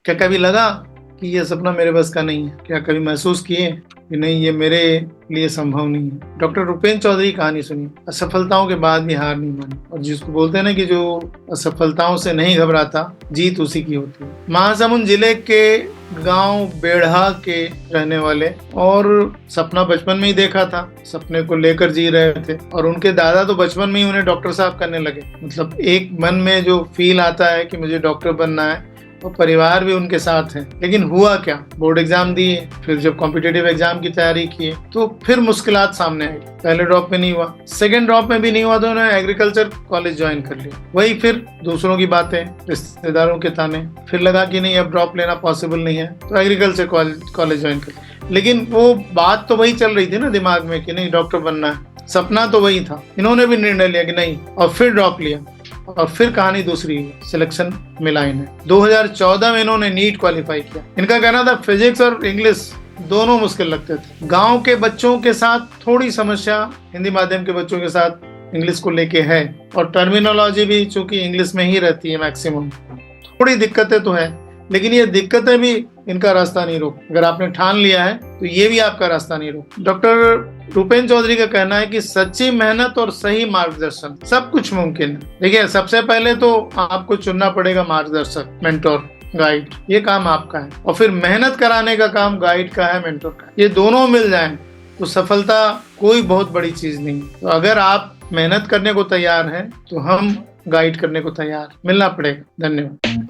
क्या कभी लगा कि ये सपना मेरे बस का नहीं है? क्या कभी महसूस किए कि नहीं, ये मेरे लिए संभव नहीं है? डॉक्टर रुपेंद्र चौधरी की कहानी सुनिए। असफलताओं के बाद भी हार नहीं मानी, और जिसको बोलते हैं ना कि जो असफलताओं से नहीं घबराता, जीत उसी की होती है। महासमुंद जिले के गांव बेढ़ा के रहने वाले, और सपना बचपन में ही देखा था, सपने को लेकर जी रहे थे, और उनके दादा तो बचपन में ही उन्हें डॉक्टर साहब करने लगे। मतलब एक मन में जो फील आता है कि मुझे डॉक्टर बनना है, और परिवार भी उनके साथ है। लेकिन हुआ क्या, बोर्ड एग्जाम दिए, फिर जब कॉम्पिटिटिव एग्जाम की तैयारी किए तो फिर मुश्किलात सामने आई। पहले ड्रॉप में नहीं हुआ, सेकंड ड्रॉप में भी नहीं हुआ, तो उन्होंने एग्रीकल्चर कॉलेज ज्वाइन कर लिया। वही फिर दूसरों की बातें, रिश्तेदारों के ताने, फिर लगा कि नहीं अब ड्रॉप लेना पॉसिबल नहीं है, तो एग्रीकल्चर कॉलेज ज्वाइन कर लिया। लेकिन वो बात तो वही चल रही थी ना दिमाग में कि नहीं डॉक्टर बनना है, सपना तो वही था। इन्होंने भी निर्णय लिया कि नहीं, और फिर ड्रॉप लिया, और फिर कहानी दूसरी है, सिलेक्शन मिला इन्हें। 2014 में इन्होंने नीट क्वालिफाई किया। इनका कहना था फिजिक्स और इंग्लिश दोनों मुश्किल लगते थे। गांव के बच्चों के साथ थोड़ी समस्या हिंदी माध्यम के बच्चों के साथ इंग्लिश को लेके है, और टर्मिनोलॉजी भी चूंकि इंग्लिश में ही रहती है मैक्सिमम, थोड़ी दिक्कतें तो है। लेकिन ये दिक्कतें भी इनका रास्ता नहीं रोक। अगर आपने ठान लिया है तो ये भी आपका रास्ता नहीं रोक। डॉक्टर रुपेंद्र चौधरी का कहना है कि सच्ची मेहनत और सही मार्गदर्शन सब कुछ मुमकिन है। देखिए, सबसे पहले तो आपको चुनना पड़ेगा मार्गदर्शक, मेंटोर, गाइड। ये काम आपका है, और फिर मेहनत कराने का काम गाइड का है, मेंटोर का। ये दोनों मिल जाएं तो सफलता कोई बहुत बड़ी चीज नहीं। तो अगर आप मेहनत करने को तैयार हैं तो हम गाइड करने को तैयार। मिलना पड़ेगा। धन्यवाद।